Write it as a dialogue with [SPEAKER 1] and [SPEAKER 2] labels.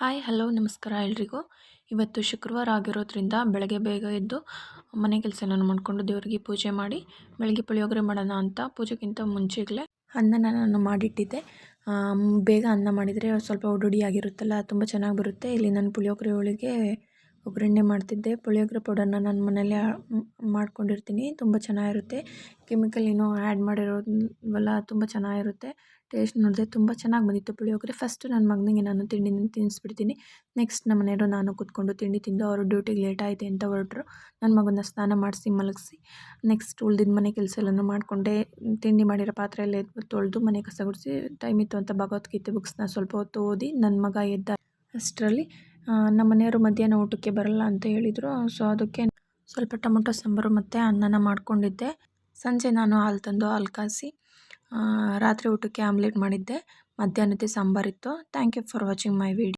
[SPEAKER 1] Hi hello ನಮಸ್ಕಾರ ಎಲ್ರಿಗೂ. ಇವತ್ತು ಶುಕ್ರವಾರ ಆಗಿರೋದ್ರಿಂದ ಬೆಳಗ್ಗೆ ಬೇಗ ಎದ್ದು ಮನೆ ಕೆಲಸ ಎಲ್ಲ ಮಾಡಿಕೊಂಡು ದೇವರಿಗೆ ಪೂಜೆ ಮಾಡಿ ಬೆಳಗ್ಗೆ ಪುಳಿಯೋಗರೆ ಮಾಡೋಣ ಅಂತ ಪೂಜೆಗಿಂತ ಮುಂಚೆಗೇ ಅನ್ನನ ನಾನು ಮಾಡಿಟ್ಟಿದ್ದೆ. ಬೇಗ ಅನ್ನ ಮಾಡಿದರೆ ಸ್ವಲ್ಪ ಉಡುಡಿಯಾಗಿರುತ್ತಲ್ಲ, ತುಂಬ ಚೆನ್ನಾಗಿ ಬರುತ್ತೆ. ಇಲ್ಲಿ ನಾನು ಪುಳಿಯೋಗರೆ ಒಳಗೆ ಒಗ್ಗರಣೆ ಮಾಡ್ತಿದ್ದೆ. ಪುಳಿಯೋಗರೆ ಪೌಡರ್ನ ನಾನು ಮನೆಯಲ್ಲೇ ಮಾಡ್ಕೊಂಡಿರ್ತೀನಿ. ತುಂಬ ಚೆನ್ನಾಗಿರುತ್ತೆ. ಕೆಮಿಕಲ್ ಏನೋ ಆ್ಯಡ್ ಮಾಡಿರೋದಲ್ಲ, ತುಂಬ ಚೆನ್ನಾಗಿರುತ್ತೆ. ಟೇಸ್ಟ್ ನೋಡಿದೆ ತುಂಬ ಚೆನ್ನಾಗಿ ಬಂದಿತ್ತು ಪುಳಿಯೋಗರೆ. ಫಸ್ಟು ನನ್ನ ಮಗನಿಗೆ ನಾನು ತಿಂಡಿನ ತಿನ್ನಿಸ್ಬಿಡ್ತೀನಿ. ನೆಕ್ಸ್ಟ್ ನಮ್ಮ ಮನೆಯವರು ನಾನು ಕೂತ್ಕೊಂಡು ತಿಂಡಿ ತಿಂದು ಅವರು ಡ್ಯೂಟಿಗೆ ಲೇಟ್ ಆಯಿತು ಅಂತ ಹೊರಟರು. ನನ್ನ ಮಗನ ಸ್ನಾನ ಮಾಡಿಸಿ ಮಲಗಿಸಿ ನೆಕ್ಸ್ಟ್ ಉಳ್ದಿದ್ದ ಮನೆ ಕೆಲಸ ಎಲ್ಲನೂ ಮಾಡಿಕೊಂಡೆ. ತಿಂಡಿ ಮಾಡಿರೋ ಪಾತ್ರೆ ಎಲ್ಲ ತೊಳೆದು ಮನೆ ಕಸ ಗುಡಿಸಿ ಟೈಮ್ ಇತ್ತು ಅಂತ ಭಗವದ್ಗೀತೆ ಬುಕ್ಸ್ನ ಸ್ವಲ್ಪ ಹೊತ್ತು ಓದಿ ನನ್ನ ಮಗ ಎದ್ದ ಅಷ್ಟರಲ್ಲಿ ನಮ್ಮ ಮನೆಯವರು ಮಧ್ಯಾಹ್ನ ಊಟಕ್ಕೆ ಬರಲ್ಲ ಅಂತ ಹೇಳಿದರು. ಸೊ ಅದಕ್ಕೆ ಸ್ವಲ್ಪ ಟೊಮೊಟೊ ಸಾಂಬಾರು ಮತ್ತು ಅನ್ನನ ಮಾಡ್ಕೊಂಡಿದ್ದೆ. ಸಂಜೆ ನಾನು ಹಾಲು ತಂದು ಹಾಲು ಕಾಸಿ ರಾತ್ರಿ ಊಟಕ್ಕೆ ಆಮ್ಲೆಟ್ ಮಾಡಿದ್ದೆ. ಮಧ್ಯಾಹ್ನದ ಸಾಂಬಾರಿತ್ತು. Thank you for watching my video.